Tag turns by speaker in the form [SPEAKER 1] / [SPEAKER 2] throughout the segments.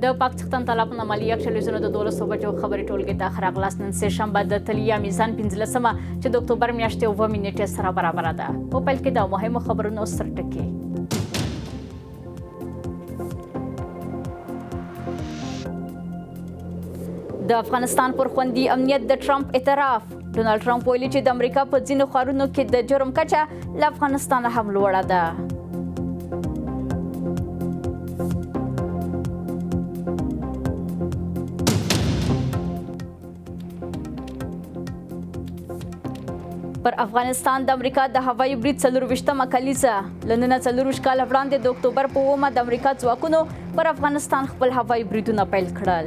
[SPEAKER 1] د پاک څښتن طالب عملی یک شلزونه د 12 بجو خبري ټولګه ته خراغلاس نن سه شنبه د تلیا میزان 15مه چې د اکتوبر میاشتې 9 نیټه سره برابر ده. په پیل کې د مهمو خبرونو سرټکی. د افغانستان پر خوندي امنیت د ټرمپ اعتراف. ډونالد ټرمپ ویلي چې د امریکا په ځینو ښارونو کې د جرم کچه له افغانستان هم لوړه ده. پر افغانستان د امریکا د هوایي برید 24مه کلیزه. له نن 24 کاله وړاندې د اکتوبر په 9مه د امریکا ځواکونو پر افغانستان خپل هوایي بریدونه پیل کړل.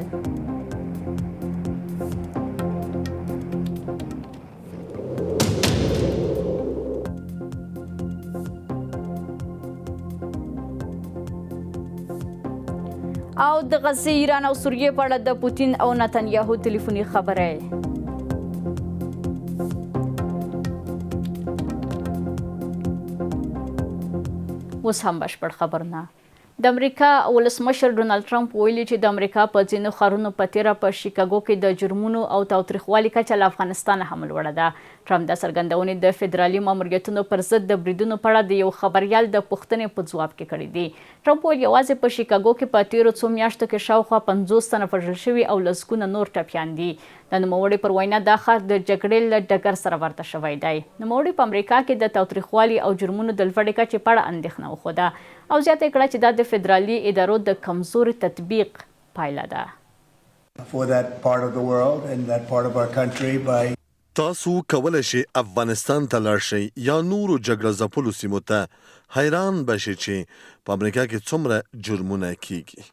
[SPEAKER 1] او د غزې، ایران او سوریې په اړه د پوتین او نتنیاهو ټلیفوني خبرې. اوس هم بشپړ خبرونه. د امریکا ولسمشر ډونالد ټرمپ ویلي چې د امریکا په ځینو ښارونو په تیره په شیکاګو کې د جرمونو او تاوتریخوالي کچه له افغانستان هم لوړه ده. ټرمپ د څرګندونې د فدرالي ماموریتونو پر ضد د بریدونو په اړه د یو خبریال د پوښتنې په ځواب کې کړې دي. ټرمپ ویل یوازې په شیکاګو کې په تیرو څو میاشتو کې شاوخوا 50 تنه وژل شوي او لسګونه نور ټپیان دي. د نوموړي پر وینا دا ښار د جګړې له ډګر سره ورته شوی دی. نوموړي په امریکا کې د تاوتریخوالي او جرمونو د لوړې کچې په اړه اندېښنه وښوده او زیاته کړه چې دا د فدرالي ادارو د کمزوري تطبیق پایله ده.
[SPEAKER 2] تاسو کولی شئ افغانستان ته لاړ شئ یا نورو جګړه ځپلو سیمو ته. حیران بشئ چې په امریکا کې څومره جرمونه کیږي.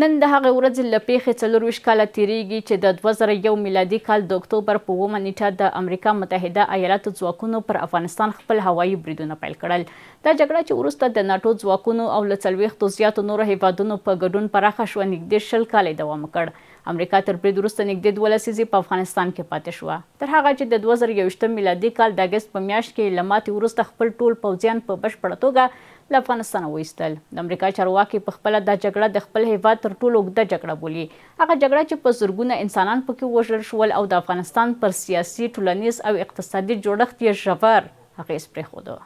[SPEAKER 1] نن د هغې ورځې له پیښې 24 کاله تیریږي چې د 2001 میلادي کال د اکتوبر په 9مه نیټه د امریکا متحده ایالاتو ځواکونو پر افغانستان خپل هوایي بریدونه پیل کړل. دا جګړه چې وروسته د ناټو ځواکونو او له 40 زیاتو نورو هیوادونو په ګډون پراخه شوه نږدې 20 کاله دوام وکړ. امریکا تر برید وروسته نږدې 12 لسیزې په افغانستان کې پاتې شوه، تر هغه چې د 2021 میلادي کال د اګست په میاشت کې له ماتې وروسته خپل ټول پوځیان په بشپړه توګه له افغانستان وایستل. د امریکا چارواکي په خپله دا جګړه د خپل هیواد تر ټولو اوږده جګړه بولي. هغه جګړه چې په زرګونه انسانان پکې وژل شول او د افغانستان پر سیاسي، ټولنیز او اقتصادي جوړښت یې ژور اغېز پرېښوده.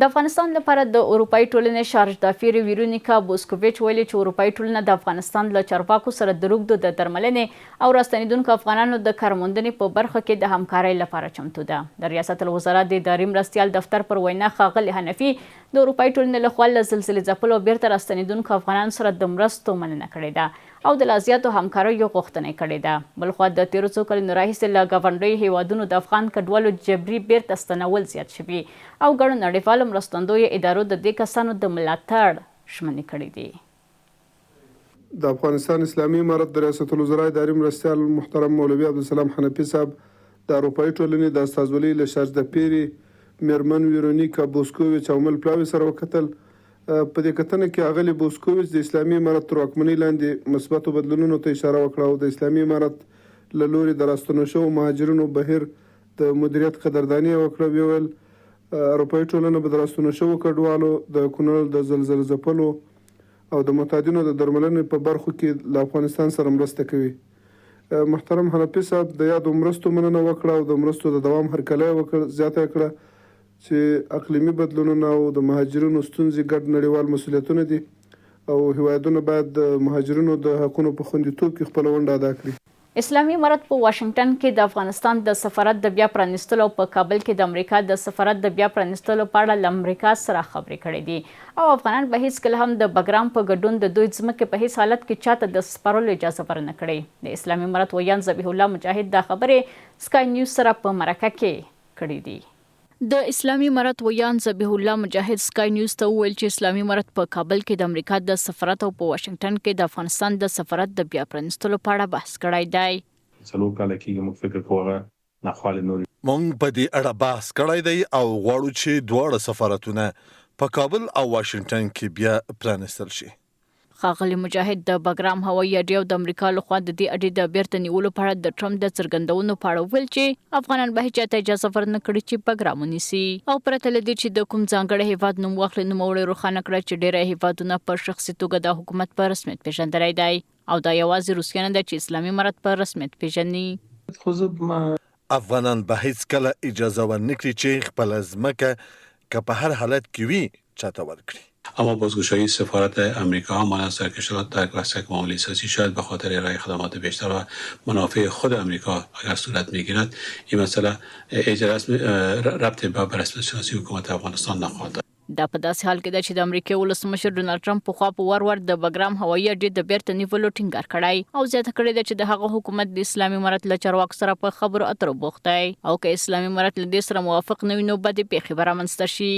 [SPEAKER 1] د افغانستان لپاره د اروپایي ټولنې شارج دافیر ویرونیکا بوسکوویچ ویلي چې اروپایي ټولنه د افغانستان له چارواکو سره د روږدو د درملنې او راستنېدونکو افغانانو د کارموندنې په برخه کې د همکارۍ لپاره چمتو ده. د ریاست الوزرا د اداري مرستیال دفتر پر وینا ښاغلي حنفي د اروپایي ټولنې لخوا له زلزلې ځپلو او بیرته راستنېدونکو افغانانو سره د مرستو مننه کړې ده او د لا زیاتو همکاریو غوښتنه کړې ده. بلخوا د تیرو څو کلونو راهیسې له ګاونډیو هیوادونو د افغان کډوالو جبري بیرته ستنول زیات شوي او ګڼو نړیوالو مرستندویو ادارو د دې کسانو د ملاتړ ژمنې کړې دي.
[SPEAKER 3] د افغانستان اسلامي امارت د ریاست الوزرا اداري مرستیال محترم مولوي عبدالسلام حنفي صاحب د اروپایي ټولنې د استازولۍ له شارج د پیري میرمن ویرونیکا بوسکوویچ او مل پلاوي سره وکتل. په دې کتنه کې اغلې بوسکوویچ د اسلامي امارت تر واکمنۍ لاندې مثبتو بدلونونو ته اشاره وکړه او د اسلامي امارت له لوري د راستنو شوو مهاجرینو بهیر د مدیریت قدرداني وکړه. ویل اروپایي ټولنه به د راستنو شوو کډوالو د کونړ د زلزلې ځپلو او د معتادینو د درملنې په برخو کې له افغانستان سره مرسته کوي. محترم حنفي صاحب د یادو مرستو مننه وکړه او د مرستو د دوام هرکلی وکړ. زیاته کړه چې اقلیمي بدلونونه او د مهاجرینو ستونزې ګډ نړیوال مسؤلیتونه دي او هیوادونه باید د مهاجرینو د حقونو په خوندیتوب کې خپله ونډه ادا کړي.
[SPEAKER 1] اسلامي امارت په واشنگټن کې د افغانستان د سفارت د بیا پرانیستلو او په کابل کې د امریکا د سفارت د بیا پرانیستلو په اړه له امریکا سره خبرې کړې دي او افغانان به هیڅکله هم د بګرام په ګډون د دوی ځمکې په هیڅ حالت کې چاته د سپارلو اجازه ورنه کړې. د اسلامي امارت ویان ذبیح الله مجاهد دا خبرې سکای نیوز سره په مرکه کې کړې دي. د اسلامي امارت ویان ذبیح الله مجاهد سکای نیوز ته وویل چې اسلامي امارت په کابل کې د امریکا د سفارت او په واشنگټن کې د افغانستان د سفارت د بیا پرانیستلو په اړه بحث کړی دی.
[SPEAKER 4] څلور کاله کېږي موږ فکر کوو ناخوالې نورې
[SPEAKER 2] موږ په دې اړه بحث کړی دی او غواړو چې دواړه سفارتونه په کابل او واشنگټن کې بیا پرانیستل شي.
[SPEAKER 1] ښاغلي مجاهد د بګرام هوایي اډې او د امریکا لخوا د دې اډې د بیرته نیولو په اړه د ټرمپ د څرګندونو په اړه ویل چې افغانان به هیڅ ته اجازه ورنکړي چې بګرام ونیسي او پرته له دې چې د کوم ځانګړي هیواد نوم واخلي، نوموړي روښانه کړه چې ډېری هیوادونه په شخصي توګه د حکومت په رسمیت پیژندلی دی او دا یوازې روسیه نه ده چې اسلامي امارت په رسمیت پیژني.
[SPEAKER 2] افغانان به هیڅ کله اجازه ورنکړي چې خپل ځمکه که په هر حالت کې وي چاته ورکړي.
[SPEAKER 5] اما بازگشایی سفارت امریکا مانع از کشورات در کلاسیک معامله سازی شاید به خاطر ارائه خدمات بیشتر و منافع خود امریکا اگر صورت میگیرد این مسئله ربط به رسمیت شناسی حکومت افغانستان نخواهد داشت.
[SPEAKER 1] دا په داسې حال کې ده چې د امریکا ولسمشر ډونالد ټرمپ پخوا په ور د بګرام هوایي اډې د بیرته نیولو ټینګار کړی او زیاته کړې ده چې د هغه حکومت د اسلامي امارت له چارواکو سره په خبرو اترو بوخت دی او که اسلامي امارت له دې سره موافق نه وي نو بدې پیښې به رامنځته شي.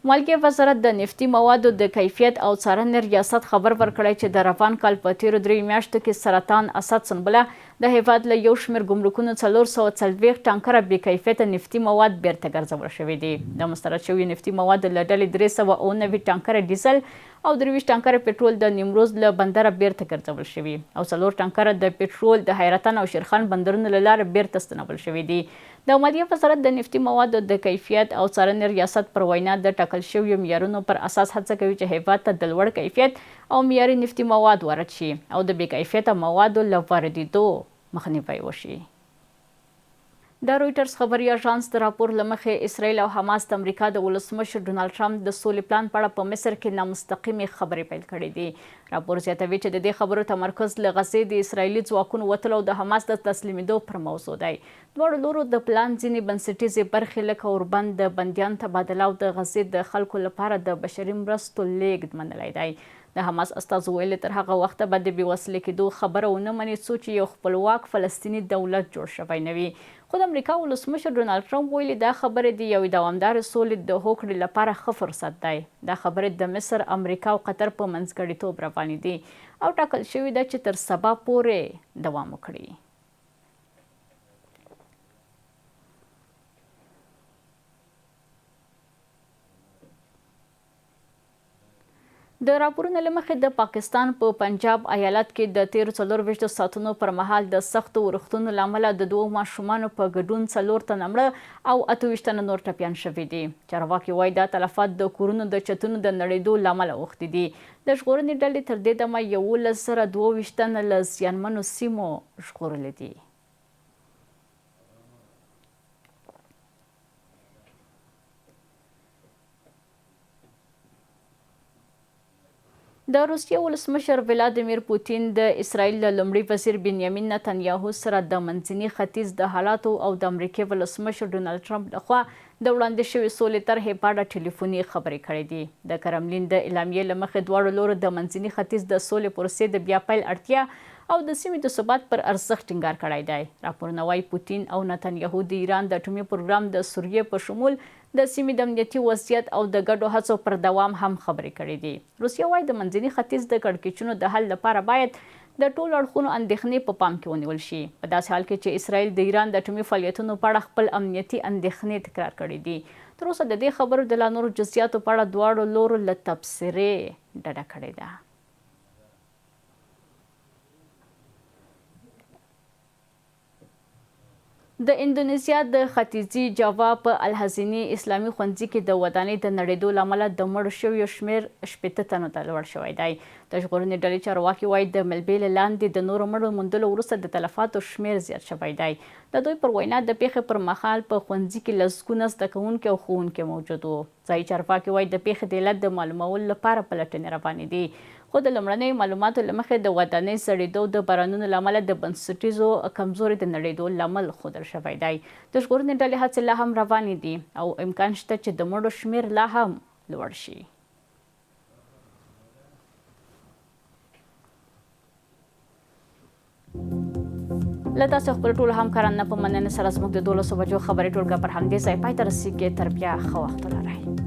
[SPEAKER 1] مالګې وزارت د نفتي موادو د کیفیت او څارنې ریاست خبر ورکړی چې د روان کال په تیرو 3 میاشتو کې سرطان اسد سنبله د هیواد له یو شمېر ګمرکونو 440 ټانکره بې کیفیته نفتي مواد بیرته ګرځول شوي دي. د مسترد شوي نفتي موادو له ډلې 390 ټانکره ډیزل او 23 ټانکره پټرول د نیمروز له بندره بیرته ګرځول شوي او 4 ټانکره د پټرول د حیرتان او شیرخان بندرونو له لارې بیرته ستنول شوي دي. د مالیې وزارت د نفتي موادو د کیفیت او څارنې ریاست پر وینا د ټاکل شویو معیارونو پر اساس هڅه کوي چې هیواد ته د لوړ کیفیت او معیاري نفتي مواد وارد شي او د بې کیفیته موادو له واردېدو مخنیوی وشي. د رویټرز خبري اژانس د راپور له مخې اسرائیل او حماس د امریکا د ولسمشر ډونالد ټرمپ د سولې پلان په اړه په مصر کې نامستقیمې خبرې پیل کړې دي. راپور زیاتوي چې د دې خبرو تمرکز له غزې د اسرائیلي ځواکونو وتلو او د حماس د تسلیمېدو پر موضوع دی. دواړو لورو د پلان ځینې بنسټیزې برخې لکه اوربند د بندیان تبادله او د غزې د خلکو لپاره د بشري مرستو لیږد منلی دی. د حماس استازو ویلي تر هغه وخته به د بېوسلې کېدو خبره ونه مني څو چې یو خپلواک فلسطیني دولت جوړ شوی نه وي. خو د امریکا ولسمشر ډونالد ټرمپ ویلي دا خبرې د یوې دوامدارې سولې د هوکړې لپاره ښه فرصت دی. دا خبرې د مصر، امریکا او قطر په منځګړیتوب روانې دي او ټاکل شوي ده چې تر سبا پورې دوام وکړي. د راپورونو له مخې د پاکستان په پنجاب ایالت کې د تیرو 24 ساعتونو پر مهال د سختو ورښتونو له امله د 2 ماشومانو په ګډون 4 تنه مړه او 28 تنه نور ټپیان شوي دي. چارواکي وایي دا تلفات د کورونو د چتونو د نړېدو له امله اوښتي دي. د ژغورنې ډلې تر دې دمه 11,022 تنه له زیانمنو سیمو ژغورلي دي. د روسیې ولسمشر ولادیمیر پوتین د اسرائیل له لومړي وزیر بنیامین نتنیاهو سره د منځني ختیځ د حالاتو او د امریکا ولسمشر ډونالد ټرمپ لخوا د وړاندې شوې سولې طرحې په اړه ټلیفوني خبرې کړې دي. د کرملین د اعلامیې له مخې دواړو لورو د منځني ختیځ د سولې پروسې د بیا پیل اړتیا او د سیمې د ثبات پر ارزښت ټینګار کړی دی. راپورونه وایي پوتین او نتنیاهو د ایران د اټومي پروګرام د سوریې په شمول د سیمې د امنیتي وضعیت او د ګډو هڅو پر دوام هم خبرې کړې دي. روسیه وایي د منځني ختیځ د کړکېچونو د حل لپاره باید د ټولو اړخونو اندېښنې په پام کې ونیول شي، په داسې حال کې چې اسرائیل د ایران د اټومي فعالیتونو په اړه خپل امنیتي اندېښنې تکرار کړې دي. تر اوسه د دې خبرو د لا نورو جزئیاتو په اړه دواړو لورو له تبصرې ډډه کړې ده. د اندونیزیا د ختیځي جاوا په الحزیني اسلامي ښوونځي کې د ودانۍ د نړېدو له امله د مړو شویو شمېر 80 تنو ته لوړ شوی دی. د ژغورنې ډلې چارواکي وایي د ملبې له لاندې د نورو مړو موندلو وروسته د تلفاتو شمېر زیات شوی دی. د دوی پر وینا د پیښې پر مهال په ښوونځي کې لسګونه زده کوونکي او ښوونکي موجود وو. ځایي چارواکي وایي د پیښې د علت د معلومولو لپاره پلټنې روانې دي. خو د لومړنیو معلوماتو له مخې د ودانۍ زړېدو د بارانونو له امله د بنسټیزو کمزوري د نړېدو لامل ښودل شوی دی. د ژغورنې ډلې هڅې لا هم روانې دي او امکان شته چې د مړو شمېر لا هم لوړ شي. له تاسو خپل ټولو همکارانو په مننه سره زموږ د 12 بجو خبري ټولګه پر همدې ځای پای ته رسیږي. تر بیا ښه وخت ولرئ.